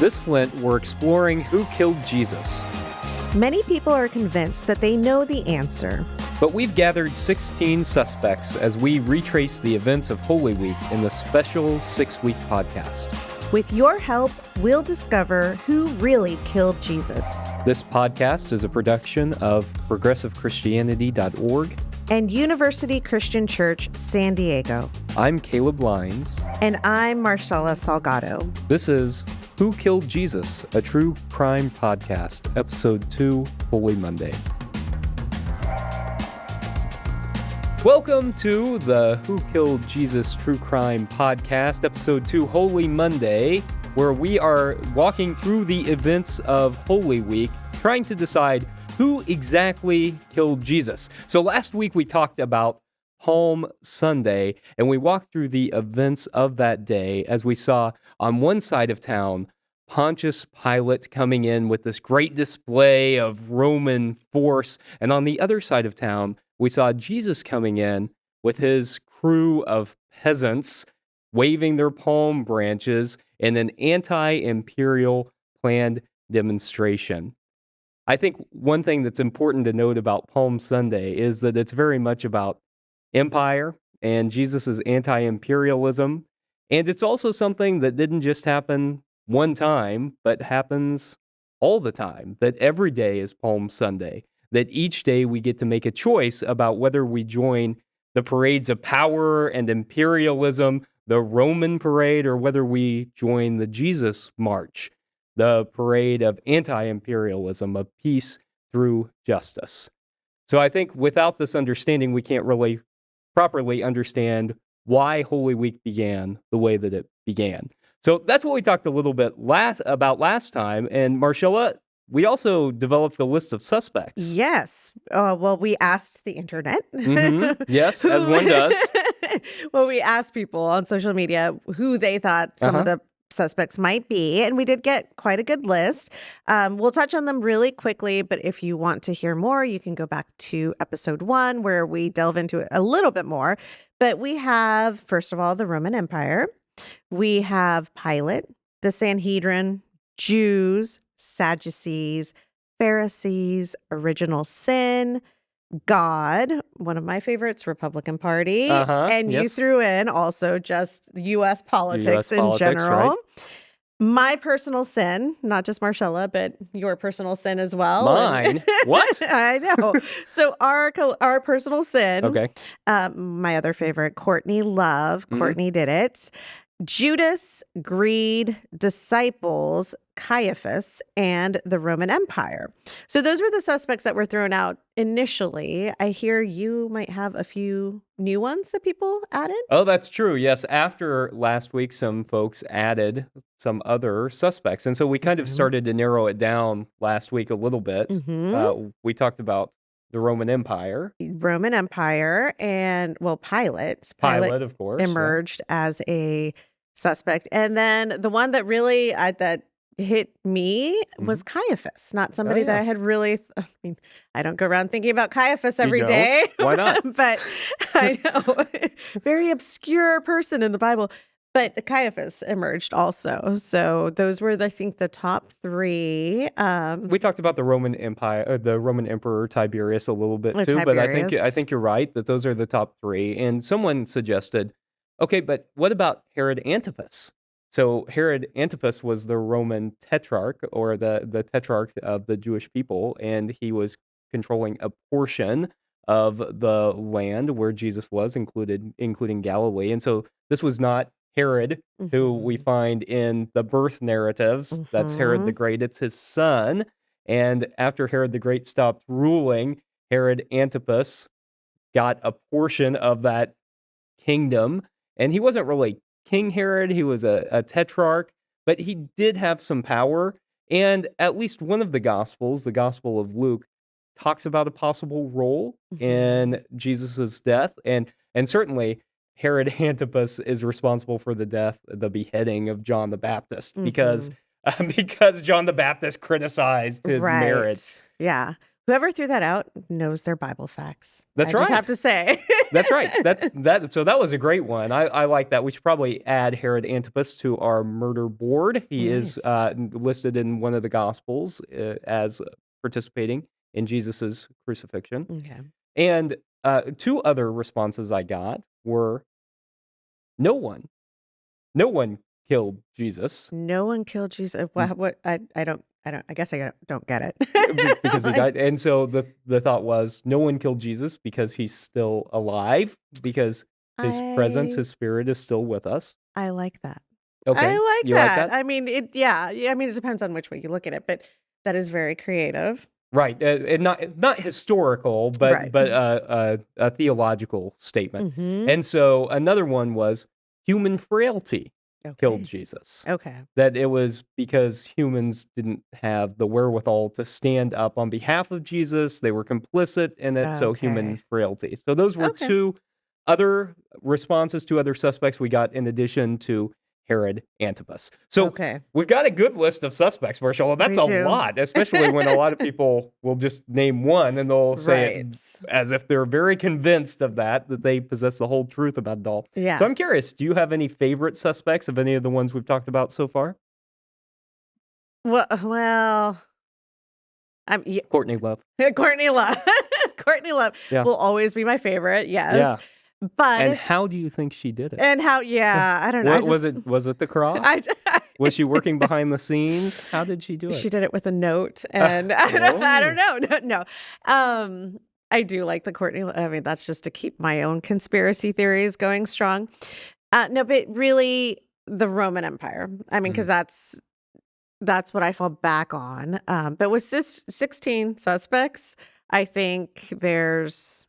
This Lent, we're exploring who killed Jesus. Many people are convinced that they know the answer. But we've gathered 16 suspects as we retrace the events of Holy Week in the special 6-week podcast. With your help, we'll discover who really killed Jesus. This podcast is a production of progressivechristianity.org and University Christian Church, San Diego. I'm Caleb Lines. And I'm Marshela Salgado. This is Who Killed Jesus? A True Crime Podcast, Episode 2, Holy Monday. Welcome to the Who Killed Jesus True Crime Podcast, Episode 2, Holy Monday, where we are walking through the events of Holy Week, trying to decide who exactly killed Jesus. So last week we talked about Palm Sunday, and we walked through the events of that day as we saw on one side of town Pontius Pilate coming in with this great display of Roman force, and on the other side of town we saw Jesus coming in with his crew of peasants waving their palm branches in an anti-imperial planned demonstration. I think one thing that's important to note about Palm Sunday is that it's very much about empire and Jesus' anti-imperialism. And it's also something that didn't just happen one time, but happens all the time, that every day is Palm Sunday, that each day we get to make a choice about whether we join the parades of power and imperialism, the Roman parade, or whether we join the Jesus March, the parade of anti-imperialism, of peace through justice. So I think without this understanding, we can't really properly understand why Holy Week began the way that it began. So that's what we talked a little bit about last time. And Marshela, we also developed the list of suspects. Yes. Well, we asked the internet. Mm-hmm. Yes, as one does. Well, we asked people on social media who they thought some of the suspects might be, and we did get quite a good list. We'll touch on them really quickly, but if you want to hear more, you can go back to episode 1 where we delve into it a little bit more. But we have, first of all, the Roman Empire. We have Pilate, the Sanhedrin, Jews, Sadducees, Pharisees, original sin, God, one of my favorites, Republican Party, and you threw in also just U.S. politics in general. Right. My personal sin, not just Marshela, but your personal sin as well. Mine? What? I know. So our personal sin, okay. My other favorite, Courtney Love. Courtney did it. Judas, greed, disciples, Caiaphas, and the Roman Empire. So those were the suspects that were thrown out initially. I hear you might have a few new ones that people added. Oh, that's true. Yes. After last week, some folks added some other suspects. And so we kind of started to narrow it down last week a little bit. We talked about the Roman Empire. Roman Empire and, well, Pilate. Pilate, of course. Emerged as a suspect. And then the one that really that hit me was Caiaphas, not somebody that I had really, I don't go around thinking about Caiaphas every day. Why not? But I know, very obscure person in the Bible. But Caiaphas emerged also. So those were, I think, the top 3. We talked about the Roman Empire, the Roman Emperor Tiberius a little bit too. But I think you're right that those are the top 3. And someone suggested, okay, but what about Herod Antipas? So Herod Antipas was the Roman tetrarch, or the tetrarch of the Jewish people, and he was controlling a portion of the land where Jesus was, including Galilee. And so this was not Herod, who we find in the birth narratives. That's Herod the Great. It's his son. And after Herod the Great stopped ruling, Herod Antipas got a portion of that kingdom. And he wasn't really King Herod. He was a tetrarch, but he did have some power. And at least one of the Gospels, the Gospel of Luke, talks about a possible role in Jesus's death. And certainly Herod Antipas is responsible for the beheading of John the Baptist, because John the Baptist criticized his marriage. Yeah. Whoever threw that out knows their Bible facts. That's I right. just have to say. That's right. So that was a great one. I like that. We should probably add Herod Antipas to our murder board. He is listed in one of the Gospels as participating in Jesus's crucifixion. Okay. And two other responses I got were no one killed Jesus. No one killed Jesus. What? I guess I don't get it. Because he died. And so the thought was no one killed Jesus because he's still alive, because his presence, his spirit is still with us. I like that. Okay. I like You that. like that? I mean, I mean, it depends on which way you look at it, but that is very creative. Right. And not historical, but a theological statement. Mm-hmm. And so another one was human frailty killed Jesus. Okay. That it was because humans didn't have the wherewithal to stand up on behalf of Jesus. They were complicit in it, so human frailty. So those were two other responses, two other suspects we got in addition to Herod Antipas. So we've got a good list of suspects, Marshela. That's a lot, especially when a lot of people will just name one and they'll say it as if they're very convinced of that they possess the whole truth about it all. Yeah. So I'm curious, do you have any favorite suspects of any of the ones we've talked about so far? Well, Courtney Love. Courtney Love. Courtney Love will always be my favorite. Yes. Yeah. But and how do you think she did it? And how? Yeah, I don't know. Was it the cross? Was she working behind the scenes? How did she do it? She did it with a note, and I don't know. No. I do like the Courtney. I mean, that's just to keep my own conspiracy theories going strong. No, but really, the Roman Empire. I mean, because that's what I fall back on. But with 16 suspects, I think there's.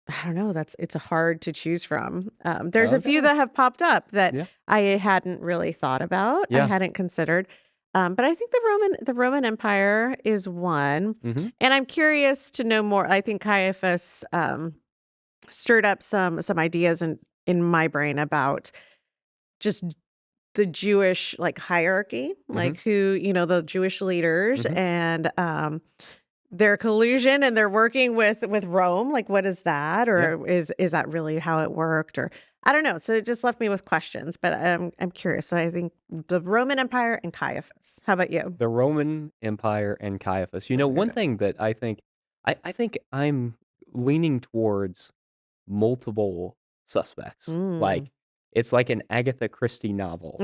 I don't know. It's hard to choose from. There's a few that have popped up that I hadn't really thought about. I hadn't considered. But I think the Roman Empire is one, and I'm curious to know more. I think Caiaphas stirred up some ideas in my brain about just the Jewish hierarchy, like who the Jewish leaders and their collusion and they're working with Rome. Like, what is that? Or is that really how it worked? Or I don't know. So it just left me with questions, but I'm curious. So I think the Roman Empire and Caiaphas. How about you? The Roman Empire and Caiaphas. One thing that I think I'm leaning towards multiple suspects. Like, it's like an Agatha Christie novel,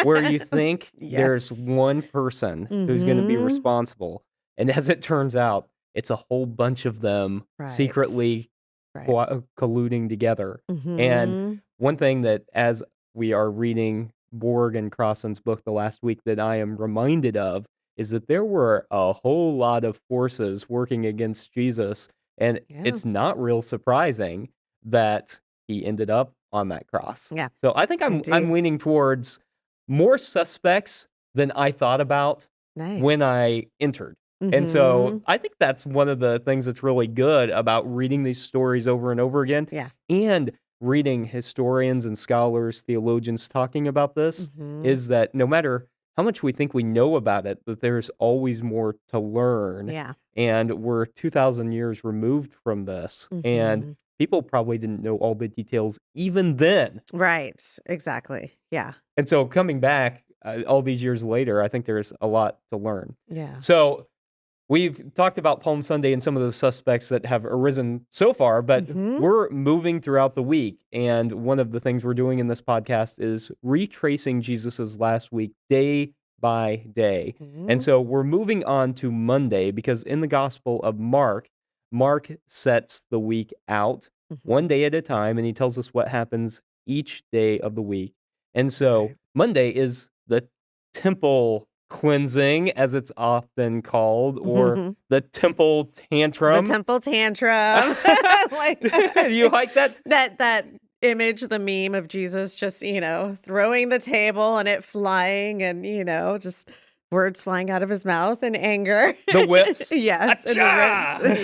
where you think there's one person who's going to be responsible. And as it turns out, it's a whole bunch of them secretly colluding together. And one thing that, as we are reading Borg and Crossan's book the last week, that I am reminded of is that there were a whole lot of forces working against Jesus. And it's not real surprising that he ended up on that cross. Yeah. So I think I'm leaning towards more suspects than I thought about when I entered. And so I think that's one of the things that's really good about reading these stories over and over again. Yeah. And reading historians and scholars, theologians talking about this is that no matter how much we think we know about it, that there's always more to learn. Yeah. And we're 2,000 years removed from this. And people probably didn't know all the details even then. Right. Exactly. Yeah. And so coming back all these years later, I think there's a lot to learn. Yeah. So we've talked about Palm Sunday and some of the suspects that have arisen so far, but we're moving throughout the week. And one of the things we're doing in this podcast is retracing Jesus's last week day by day. And so we're moving on to Monday because in the Gospel of Mark sets the week out one day at a time, and he tells us what happens each day of the week. And so Monday is the temple cleansing, as it's often called, or the temple tantrum. The temple tantrum. You like that? That image, the meme of Jesus just, throwing the table and it flying and, just words flying out of his mouth in anger. The whips. Yes. And the whips.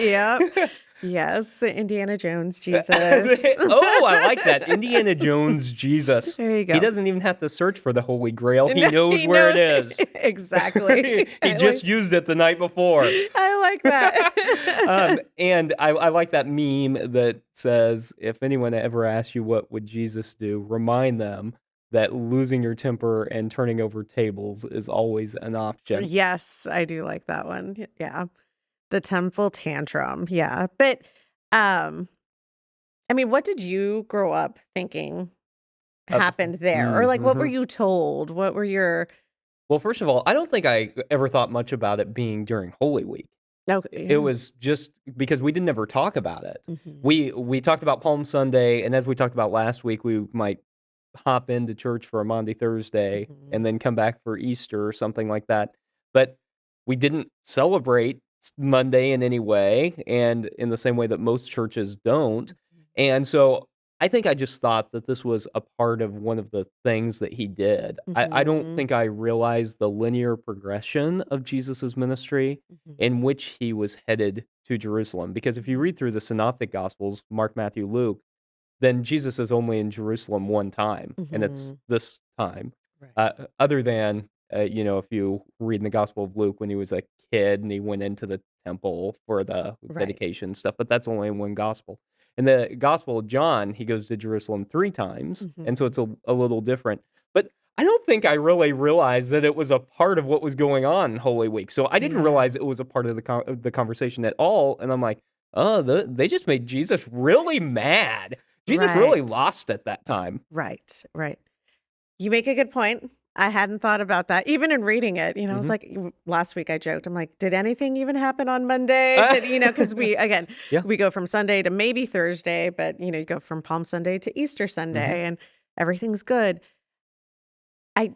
Yep. Yes, Indiana Jones Jesus. Oh, I like that. Indiana Jones Jesus. There you go. He doesn't even have to search for the Holy Grail. He knows where it is. Exactly. He just used it the night before. I like that. And I like that meme that says, if anyone ever asks you what would Jesus do, remind them that losing your temper and turning over tables is always an option. Yes, I do like that one. Yeah. The temple tantrum. Yeah. But um I mean, what did you grow up thinking Uh, happened there? Or like what were mhm. you told? What were your Well, first of all, I don't think I ever thought much about it being during Holy Week. Okay, It yeah. was just because we didn't ever talk about it. Mhm. We talked about Palm Sunday, and as we talked about last week, we might hop into church for a Maundy Thursday and Mhm. then come back for Easter or something like that. But we didn't celebrate Monday in any way, and in the same way that most churches don't. And so I think I just thought that this was a part of one of the things that he did. I don't Mhm. think I realized the linear progression of Jesus's ministry Mhm. in which he was headed to Jerusalem. Because if you Mhm. read through the synoptic gospels, Mark, Matthew, Luke, then Jesus is only in Jerusalem one time, and it's Mhm. this time. Right. Other than, if you read in the Gospel of Luke when he was a kid and he went into the temple for the Right. dedication stuff, but that's only in one gospel. In the Gospel of John, he goes to Jerusalem 3 times, and so Mhm. it's a little different. But I don't think I really realized that it was a part of what was going on in Holy Week. So I didn't Yeah. realize it was a part of the conversation at all, and I'm like, "Oh, they just made Jesus really mad." Jesus really Right. lost at that time. Right. Right. You make a good point. I hadn't thought about that. Even in reading it, I was Mhm. like, last week I joked, I'm like, did anything even happen on Monday? Because again, Yeah. we go from Sunday to maybe Thursday, but you go from Palm Sunday to Easter Mhm. Sunday and everything's good.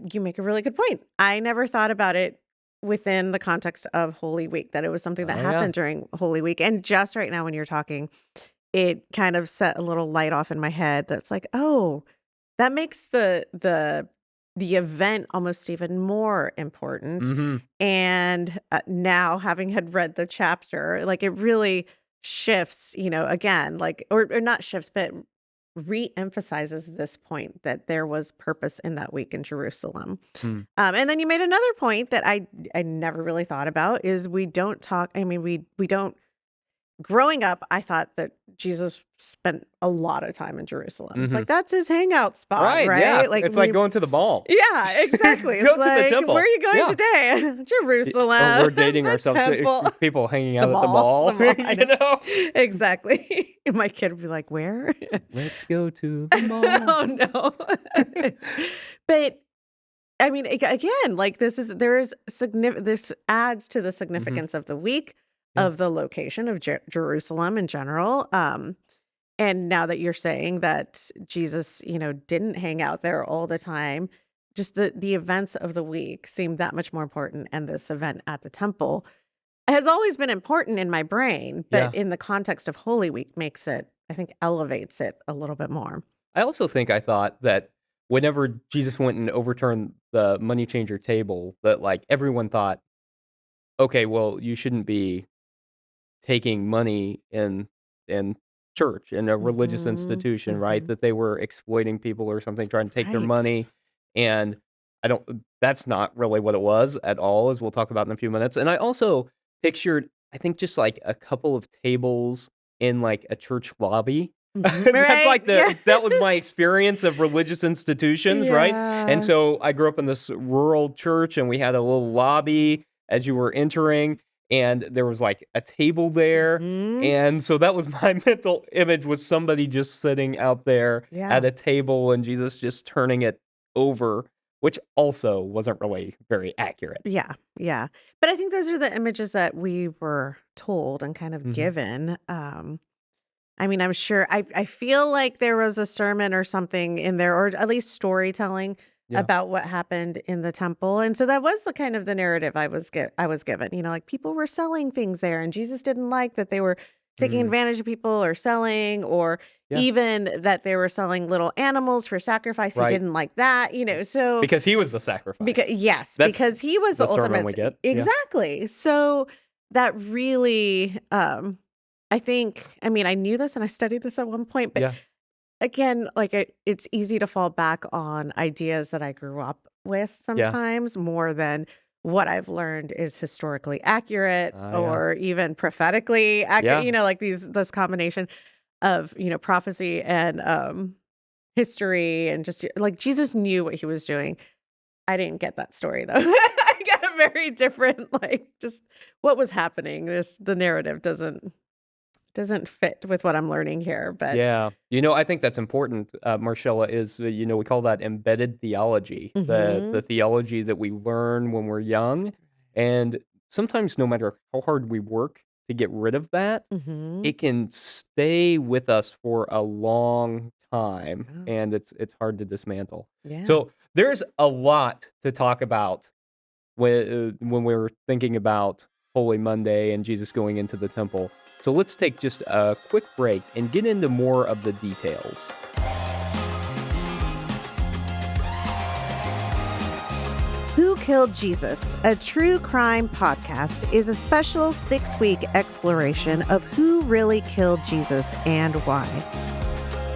You make a really good point. I never thought about it within the context of Holy Week, that it was something that Oh, yeah. happened during Holy Week. And just right now when you're talking, it kind of set a little light off in my head that's like, oh, that makes the event almost even more important. Mhm. And now having had read the chapter, like it really shifts, again, like or not shifts, but re-emphasizes this point that there was purpose in that week in Jerusalem. Mm. And then you made another point that I never really thought about is we don't talk. I mean, we don't. Growing up, I thought that Jesus spent a lot of time in Jerusalem. It's like Mhm. that's his hangout spot, Right, yeah. right? Like It's like we going to the mall. yeah, exactly. It's Go to the like, "Where are temple. you going Yeah. today?" Oh, "Jerusalem, we're dating the ourselves, temple, people hanging the out at the mall, the mall, mall." I know. know? Exactly. And my kid would be like, "Where?" "Let's go to the mall." Oh, no. But, I mean, again, like, there is this adds to the Mhm. significance of the week, Yeah. of the location of Jerusalem in general, and now that you're saying that Jesus, didn't hang out there all the time, just the events of the week seem that much more important, and this event at the temple has always been important in my brain, but Yeah. in the context of Holy Week makes it I think elevates it a little bit more. I also think I thought that whenever Jesus went and overturned the money changer table, that, like, everyone thought, "Okay, well, you shouldn't be taking money in church, in a religious Mhm, institution," right? mhm. That they were exploiting people or something, trying to take their Right. money, and I don't that's not really what it was at all, as we'll talk about in a few minutes, and I also pictured, I think, just, like, a couple of tables in, like, a church lobby. Mhm. That's Right, like that was my yes. experience of religious institutions, right? And Yeah. so I grew up in this rural church, and we had a little lobby as you were entering, and there was, like, a table there, Mhm. and so that was my mental image, was somebody just sitting out there at Yeah. a table and Jesus just turning it over, which also wasn't really very accurate. Yeah, yeah. But I think those are the images that we were told and kind of Mhm. given. I mean, I'm sure I feel like there was a sermon or something in there, or at least storytelling Yeah. about what happened in the temple. And so that was the kind of the narrative I was given. Like people were selling things there, and Jesus didn't like that they were taking Mm. advantage of people or selling, or Yeah. even that they were selling little animals for sacrifice. He Right. didn't like that. So Because he was the because sacrifice. yes, That's because he was the the sermon ultimate we get. Yeah. exactly. So that really, I think, I mean, I knew this and I studied this at one point, but Yeah. again, like it's easy to fall back on ideas that I grew up with Yeah. sometimes more than what I've learned is historically accurate Yeah. or even prophetically accurate, Yeah. like this combination of, prophecy and history and just like Jesus knew what he was doing. I didn't get that story though. I got a very different like just what was happening. The narrative doesn't fit with what I'm learning here, but Yeah. I think that's important, Marcella, is, we call that embedded theology, the mhm. theology that we learn when we're young. And sometimes, no matter how hard we work to get rid of that, Mhm. it can stay with us for a long time, Oh, and it's hard to dismantle. yeah. So there's a lot to talk about when we're thinking about Holy Monday and Jesus going into the temple. So let's take just a quick break and get into more of the details. Who Killed Jesus? A true crime podcast is a special 6-week exploration of who really killed Jesus and why.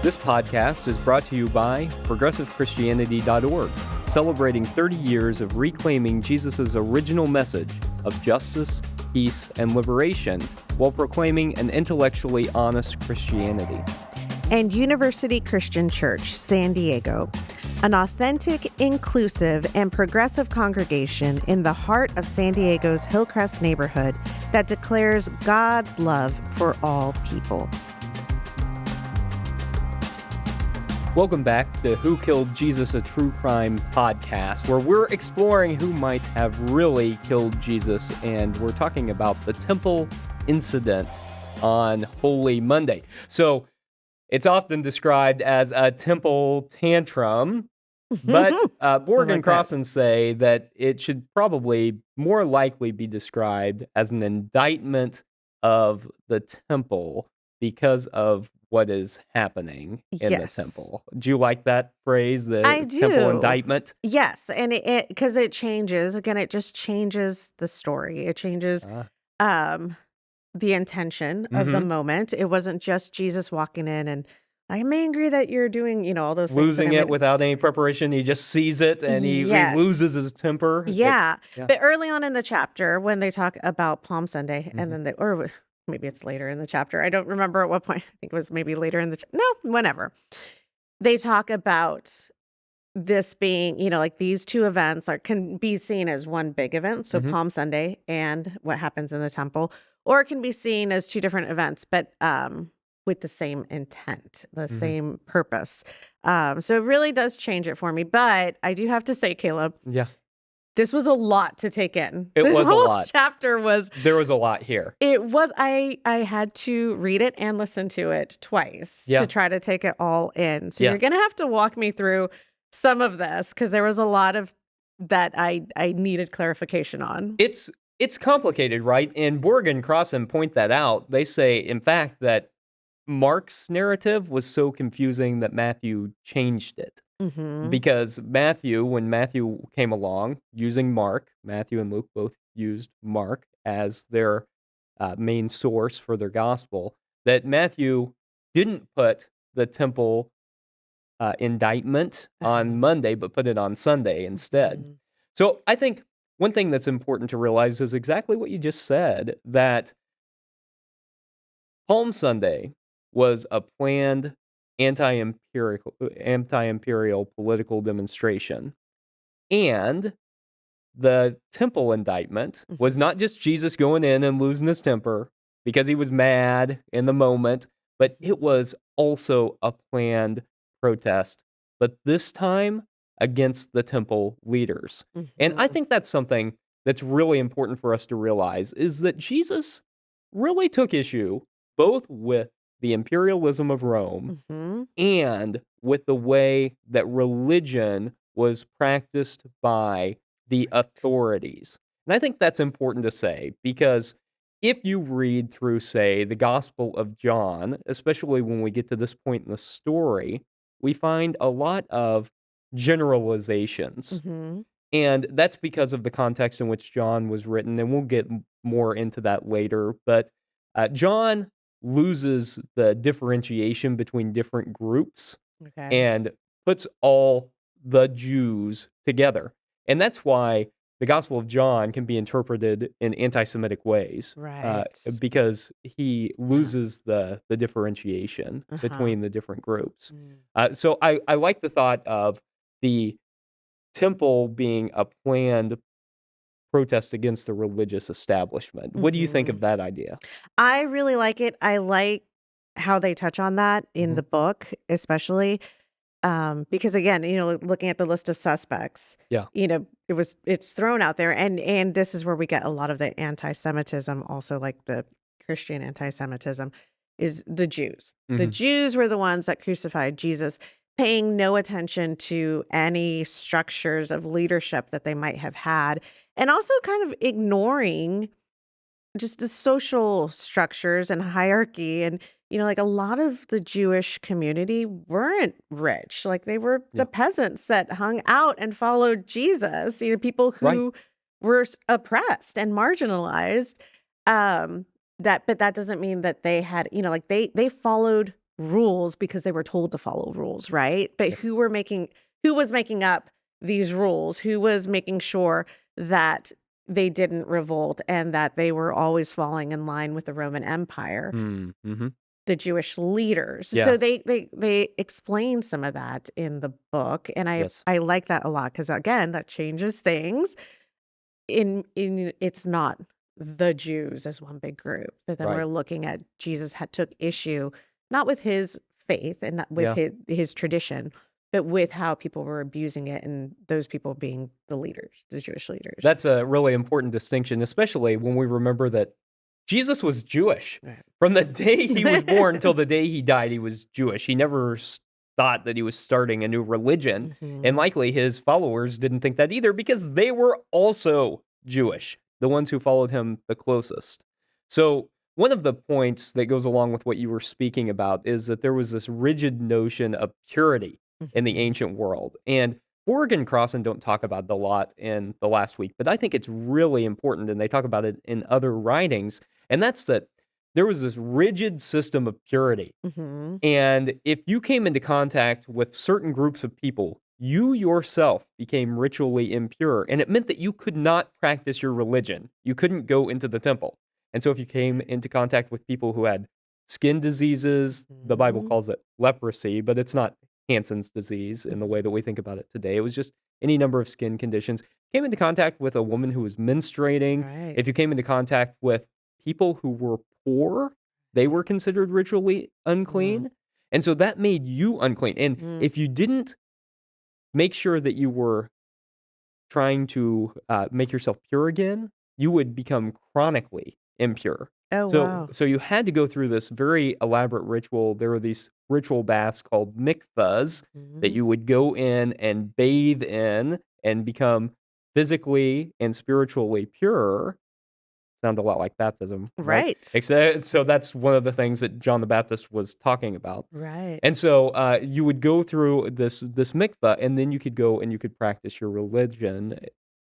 This podcast is brought to you by ProgressiveChristianity.org, celebrating 30 years of reclaiming Jesus' original message of justice, peace, and liberation while proclaiming an intellectually honest Christianity. And University Christian Church, San Diego, an authentic, inclusive, and progressive congregation in the heart of San Diego's Hillcrest neighborhood that declares God's love for all people. Welcome back to Who Killed Jesus, a True Crime podcast, where we're exploring who might have really killed Jesus, and we're talking about the temple incident on Holy Monday. So it's often described as a temple tantrum, but Borg and Crossan say that it should probably more likely be described as an indictment of the temple because of what is happening in the Yes, temple. Do you like that phrase, I the temple do. indictment? Yes, and it because it changes. Again, it just changes the story. It changes Uh, um the intention of the mhm. moment. It wasn't just Jesus walking in and I'm angry that you're doing, all those things that Losing are it made. without any prepreparation, he just sees it and he loses Yes. his temper. Yeah. Yeah. But early on in the chapter, when they talk about Palm Sunday, and Mhm. then maybe it's later in the chapter. I don't remember at what point. I think it was maybe later in the, no, whenever. They talk about this being, like these two events can be seen as one big event. So Mhm. Palm Sunday and what happens in the temple, or it can be seen as two different events, but with the same intent, the Mhm. same purpose. So it really does change it for me. But I do have to say, Caleb, Yeah. this was a lot to take in. It This was a whole lot. chapter was There was a lot here. it was I had to read it and listen to it twice to Yeah. try to take it all in. So Yeah. you're going to have to walk me through some of this because there was a lot of that I needed clarification on. It's complicated, right? And Borg and Crossan point that out. They say, in fact, that Mark's narrative was so confusing that Matthew changed it. Mhm. Because Matthew, when Matthew came along using Mark, Matthew and Luke both used Mark as their main source for their gospel, that Matthew didn't put the temple indictment on Oh. Monday, but put it on Sunday instead. Mhm. So I think one thing that's important to realize is exactly what you just said, that Palm Sunday was a planned anti-imperial political demonstration. And the temple indictment was Mhm. not just Jesus going in and losing his temper because he was mad in the moment, but it was also a planned protest, but this time against the temple leaders. And I Mhm. think that's something that's really important for us to realize is that Jesus really took issue both with the imperialism of Rome Mhm. and with the way that religion was practiced by the Right. authorities. And I think that's important to say because if you read through, say, the Gospel of John, especially when we get to this point in the story, we find a lot of generalizations. Mhm. And that's because of the context in which John was written, and we'll get more into that later. But John loses the differentiation between different groups Okay. and puts all the Jews together. And that's why the Gospel of John can be interpreted in anti-Semitic ways, Right. because he Yeah. loses the differentiation Uh-huh. between the different groups. Mm. So I like the thought of the temple being a planned protest against the religious establishment. What do you think Mhm. of that idea? I really like it. I like how they touch on that in Mhm. the book, especially. Because again, looking at the list of suspects, Yeah. it's thrown out there, and this is where we get a lot of the anti-Semitism, also like the Christian anti-Semitism, is the Jews. The Mhm. Jews were the ones that crucified Jesus, paying no attention to any structures of leadership that they might have had, and also kind of ignoring just the social structures and hierarchy. And like a lot of the Jewish community weren't rich, like they were the Yeah. peasants that hung out and followed Jesus, people Right. who were oppressed and marginalized. um but that doesn't mean that they had, like they followed rules because they were told to follow rules, right? But Yep. who was making up these rules, who was making sure that they didn't revolt and that they were always falling in line with the Roman Empire, Mm. Mhm. the Jewish leaders. So Yeah. they explain some of that in the book, and I Yes. I like that a lot because again, that changes things. In It's not the Jews as one big group, but then we're Right. looking at Jesus had took issue not with his faith and not with Yeah. his tradition, but with how people were abusing it, and those people being the leaders, the Jewish leaders. That's a really important distinction, especially when we remember that Jesus was Jewish. Right. From the day he was born till the day he died, he was Jewish. He never thought that he was starting a new religion, and Mhm. likely his followers didn't think that either because they were also Jewish, the ones who followed him the closest. So, one of the points that goes along with what you were speaking about is that there was this rigid notion of purity in the Mhm. ancient world. And Borg and Crossan don't talk about it a lot in the last week, but I think it's really important, and they talk about it in other writings, and that's that there was this rigid system of purity. Mhm. And if you came into contact with certain groups of people, you yourself became ritually impure. And it meant that you could not practice your religion. You couldn't go into the temple. And so if you came Right. into contact with people who had skin diseases, the Bible Mhm. calls it leprosy, but it's not Hansen's disease in the way that Mhm. we think about it today. It was just any number of skin conditions. Came into contact with a woman who was menstruating. Right. If you came into contact with people who were poor, they were Yes. considered ritually Mm. unclean, and so that made you unclean, and Mm. if you didn't make sure that you were trying to, make yourself pure again, you would become chronically impure. Oh, So wow. so you had to go through this very elaborate ritual. There were these ritual baths called mikvahs that Mhm. you would go in and bathe in and become physically and spiritually pure. Sound a lot like baptism, right? Right. Except so that's one of the things that John the Baptist was talking about. Right. And so, you would go through this mikvah, and then you could go and you could practice your religion.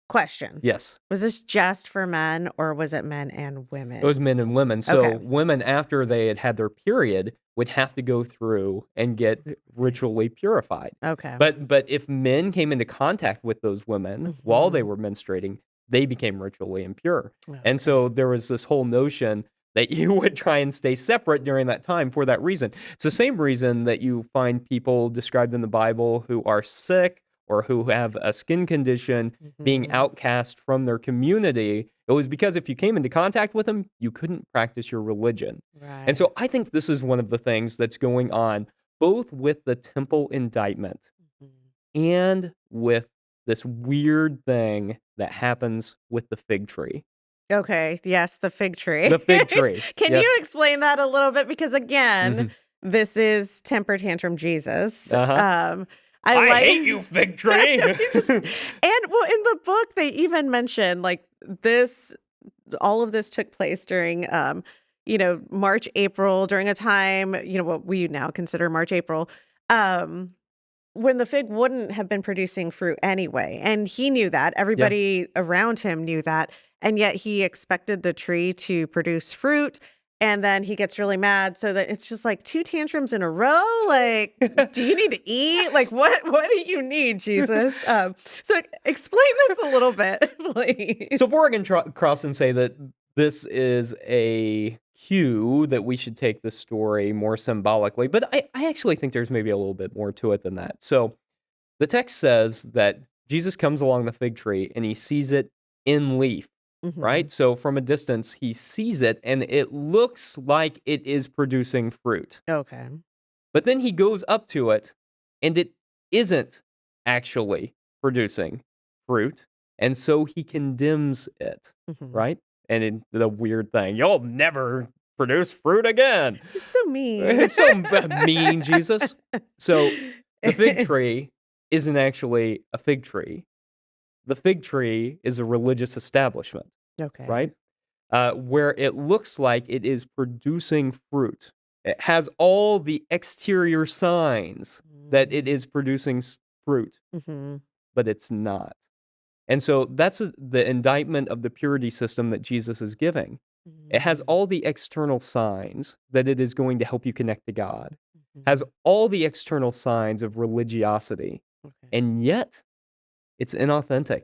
Question. Yes. Was this just for men or was it men and It was women? men and women. So, Okay. women, after they had had their period, would have to go through and get Right. ritually purified. Okay. But if men came into contact with those women while they Mhm. were menstruating, they became ritually impure. And Okay. so there was this whole notion that you would try and stay separate during that time for that reason. It's the same reason that you find people described in the Bible who are sick or who have a skin condition being Mhm. outcast from their community. It was because if you came into contact with them, you couldn't practice your religion. And Right. so I think this is one of the things that's going on both with the temple indictment Mhm. and with this weird thing that happens with the fig tree. Okay. Yes, the fig tree. The fig tree. Can you Yes. explain that a little bit? Because again, Mhm. this is temper tantrum Jesus. Uh-huh. I I like hate you, fig tree. you just and well, in the book they even mention like this all of this took place during March, April, during a time, what we now consider March, April. Um when the fig wouldn't have been producing fruit anyway. And he knew that. Yeah. Everybody around him knew that. And yet he expected the tree to produce fruit. And then he gets really mad, so that it's just like 2 tantrums in a row. Like, do you need to eat? Like, what do you need, Jesus? So explain this a little bit, please. So Borg and Crossan say that this is a cue that we should take the story more symbolically, but I actually think there's maybe a little bit more to it than that. So the text says that Jesus comes along the fig tree and he sees it in leaf. Right? So from a distance, he sees it and it looks like it is producing fruit. Okay. But then he goes up to it and it isn't actually producing fruit. And so he condemns it, right? And the weird thing, you'll never produce fruit again. He's so mean. It's so mean, Jesus. So the fig tree isn't actually a fig tree. The fig tree is a religious establishment, right? Where it looks like it is producing fruit. It has all the exterior signs that it is producing fruit, but it's not. And so that's the indictment of the purity system that Jesus is giving. It has all the external signs that it is going to help you connect to God, has all the external signs of religiosity, and yet it's inauthentic.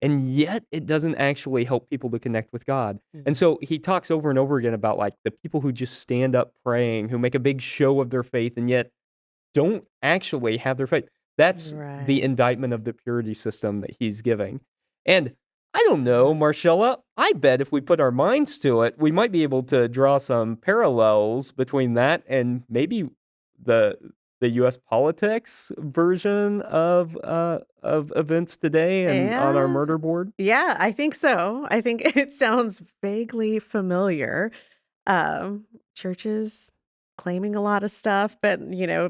And yet it doesn't actually help people to connect with God. And so he talks over and over again about like the people who just stand up praying, who make a big show of their faith and yet don't actually have their faith. That's the indictment of the purity system that he's giving. And I don't know, Marshela, I bet if we put our minds to it, we might be able to draw some parallels between that and maybe the U.S. politics version of events today and on our murder board? Yeah, I think so. I think it sounds vaguely familiar. Churches claiming a lot of stuff, but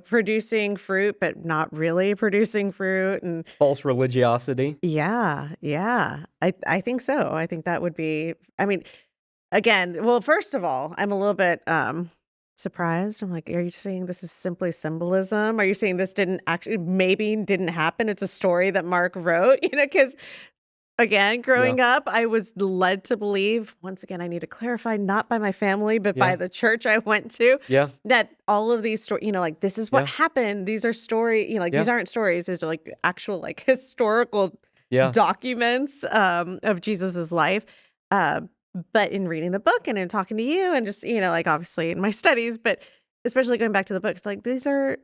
producing fruit, but not really producing fruit, and false religiosity. Yeah. I think so. I think that would be. I mean, again, well, first of all, I'm a little bit surprised. I'm like, are you saying this is simply symbolism? Are you saying this maybe didn't happen? It's a story that Mark wrote, because again, growing up, I was led to believe, once again, I need to clarify, not by my family, but by the church I went to, that all of these stories, like this is what happened. These are these aren't stories. These are like actual like historical documents of Jesus's life. But in reading the book and in talking to you and just, like obviously in my studies, but especially going back to the books, like these are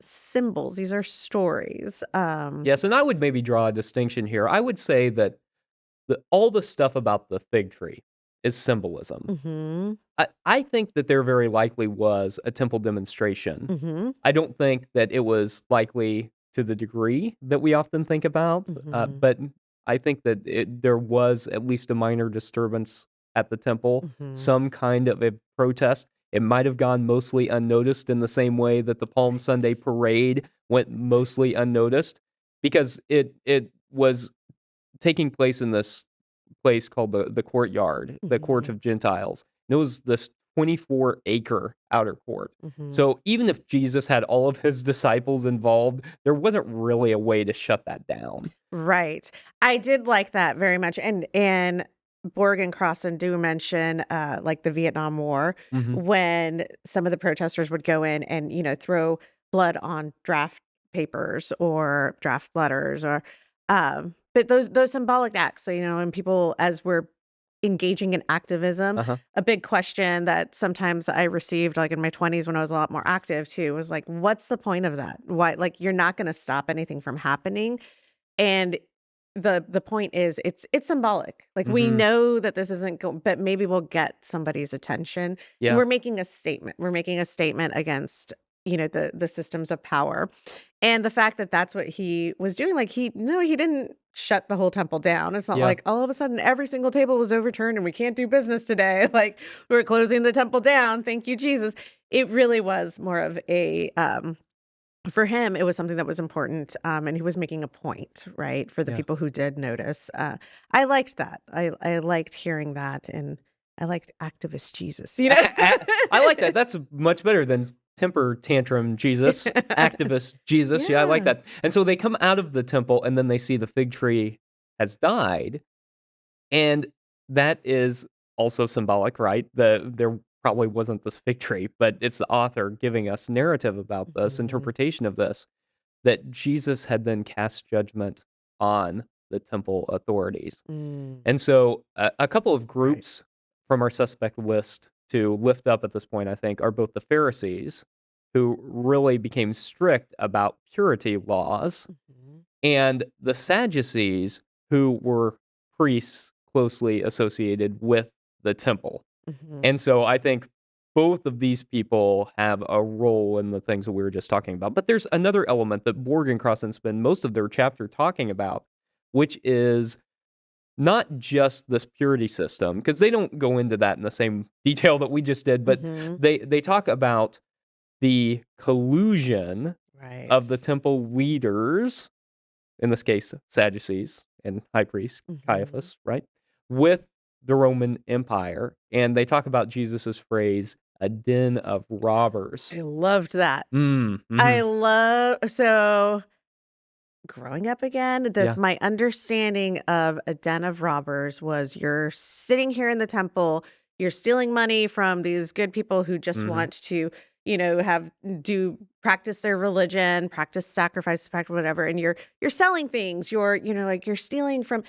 symbols, these are stories. Yes, and I would maybe draw a distinction here. I would say that all the stuff about the fig tree is symbolism. I think that there very likely was a temple demonstration. I don't think that it was likely to the degree that we often think about, but I think that there was at least a minor disturbance at the temple, some kind of a protest. It might have gone mostly unnoticed in the same way that the Palm Sunday parade went mostly unnoticed, because it was taking place in this place called the courtyard, the court of Gentiles. And it was this 24-acre outer court. So even if Jesus had all of his disciples involved, there wasn't really a way to shut that down. Right. I did like that very much. And Borg and Crossan do mention like the Vietnam War, when some of the protesters would go in and, throw blood on draft papers or draft letters or but those symbolic acts, and people, as we're engaging in activism, a big question that sometimes I received like in my 20s when I was a lot more active too was like, what's the point of that? Why, like, you're not going to stop anything from happening. And the point is it's symbolic. Like we know that this isn't but maybe we'll get somebody's attention. And we're making a statement. We're making a statement against, the systems of power. And the fact that that's what he was doing, like he didn't shut the whole temple down. It's not like all of a sudden every single table was overturned and we can't do business today. Like we're closing the temple down. Thank you, Jesus. It really was more of a, for him, it was something that was important. And he was making a point, right? For the people who did notice. I liked that. I liked hearing that. And I liked activist Jesus, I like that. That's much better than temper tantrum Jesus, activist Jesus. Yeah, I like that. And so they come out of the temple and then they see the fig tree has died. And that is also symbolic, right? There probably wasn't this fig tree, but it's the author giving us narrative about this, Mhm. interpretation of this, that Jesus had then cast judgment on the temple authorities. Mm, And so a couple of right. groups from our suspect list to lift up at this point, I think, are both the Pharisees, who really became strict about purity laws, Mhm. and the Sadducees, who were priests closely associated with the temple. Mhm. And so I think both of these people have a role in the things that we were just talking about. But there's another element that Borg and Crossan spend most of their chapter talking about, which is not just this purity system, because they don't go into that in the same detail that we just did, but Mhm. they talk about the collusion of the Right. temple leaders, in this case, Sadducees and high priest Mhm. Caiaphas, right, with the Roman Empire. And they talk about Jesus's phrase, a den of robbers. I loved that. Mhm. I love so growing up again, this Yeah. my understanding of a den of robbers was you're sitting here in the temple, you're stealing money from these good people who just Mhm. want to, have do practice their religion, practice sacrifice, practice whatever, and you're selling things, like you're stealing from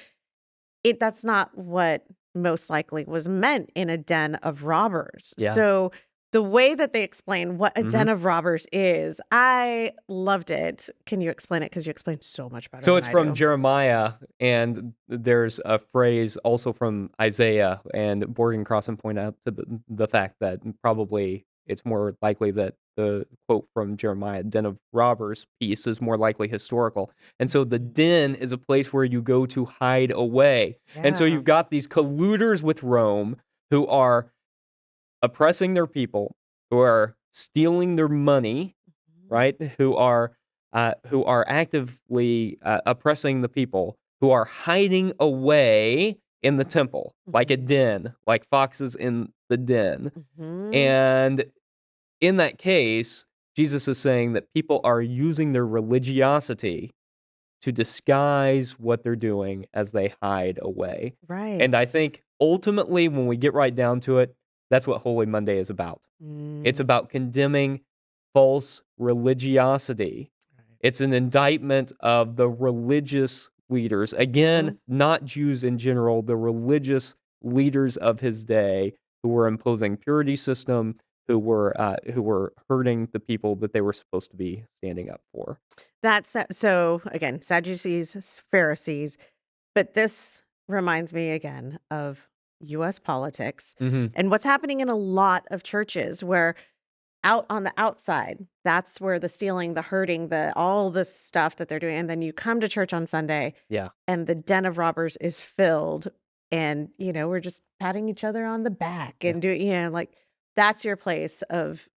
it. That's not what most likely was meant in a den of robbers. Yeah. So the way that they explain what a den Mhm. of robbers is, I loved it. Can you explain it? Because you explain so much better So than it's I from do. Jeremiah, and there's a phrase also from Isaiah, and Morgan Crossan point out to the fact that probably it's more likely that the quote from Jeremiah, "Den of robbers" piece is more likely historical. And so the Mhm. den is a place where you go to hide away. And so Yeah. you've got these colluders with Rome who are oppressing their people, who are stealing their money, Mhm. right? Who are actively oppressing the people, who are hiding away in the temple, like a Mhm. den, like foxes in the den. Mhm. And in that case, Jesus is saying that people are using their religiosity to disguise what they're doing as they hide away. And Right. I think ultimately, when we get right down to it, that's what Holy Monday is about. It's Mm. about condemning false religiosity. Right. It's an indictment of the religious leaders. Again, Mhm. not Jews in general, the religious leaders of his day who were imposing purity system, who were hurting the people that they were supposed to be standing up for. That's so again, Sadducees, Pharisees, but this reminds me again of US politics Mhm. and what's happening in a lot of churches where out on the outside, that's where the stealing, the hurting, the all this stuff that they're doing, and then you come to church on Sunday Yeah. and the den of robbers is filled and, we're just patting each other on the back Yeah. and doing, like that's your place of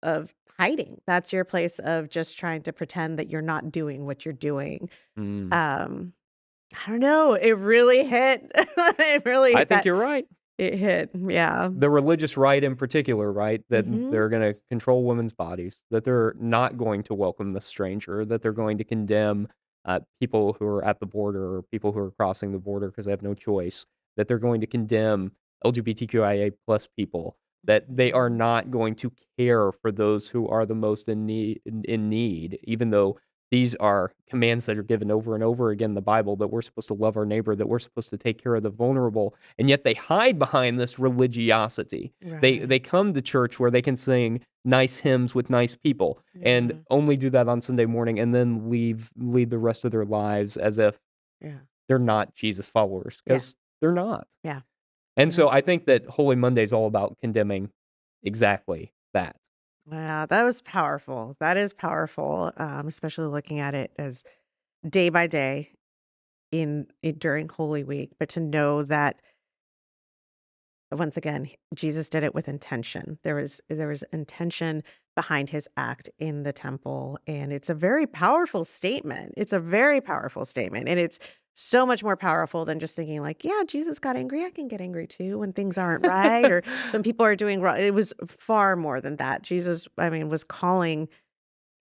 hiding. That's your place of just trying to pretend that you're not doing what you're doing. Mm. Um, I don't know, it really hit. It really I think that you're right. it hit. Yeah. The religious right in particular, right? That Mhm. they're gonna control women's bodies, that they're not going to welcome the stranger, that they're going to condemn, people who are at the border or people who are crossing the border because they have no choice, that they're going to condemn LGBTQIA+ people, that they are Mhm. not going to care for those who are the most in need, even though these are commands that are given over and over again in the Bible, that we're supposed to love our neighbor, that we're supposed to take care of the vulnerable, and yet they hide behind this religiosity. They Right. come to church where they can sing nice hymns with nice people and Yeah. only do that on Sunday morning and then lead the rest of their lives as if Yeah. they're not Jesus followers, Yeah. because they're not. Yeah. And Yeah. so I think that Holy Monday is all about condemning exactly that. Wow, that was powerful. That is powerful, especially looking at it as day by day during Holy Week, but to know that once again, Jesus did it with intention. There was intention behind his act in the temple, and it's a very powerful statement. It's a very powerful statement, and it's so much more powerful than just thinking like, "Yeah, Jesus got angry. I can get angry too when things aren't right or when people are doing wrong." It was far more than that. Jesus, I mean, was calling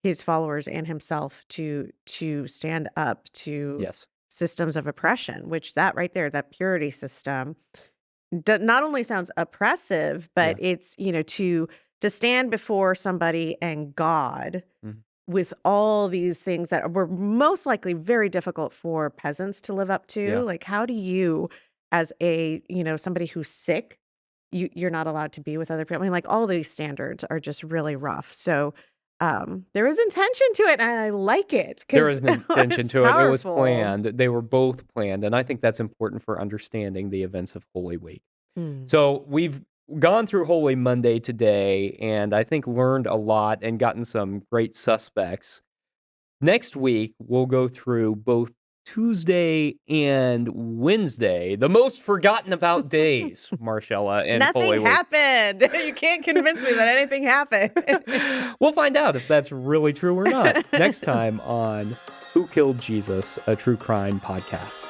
his followers and himself to stand up to Yes. systems of oppression, which that right there, that purity system not only sounds oppressive, Yeah. but it's, to stand before somebody and God Mhm. with all these things that were most likely very difficult for peasants to live up to. Yeah. Like, how do you, as somebody who's sick, you're not allowed to be with other people. I mean, like, all these standards are just really rough. So there is intention to it, and I like it There because is an intention it's to it. It was powerful. planned. They were both planned, and I think that's important for understanding the events of Holy Week. Mm. So we've gone through Holy Monday today, and I think learned a lot and gotten some great suspects. Next week, we'll go through both Tuesday and Wednesday, the most forgotten about days, Marshella, and Nothing Holy Week. happened. You can't convince me that anything happened. We'll find out if that's really true or not next time on Who Killed Jesus, a true crime podcast.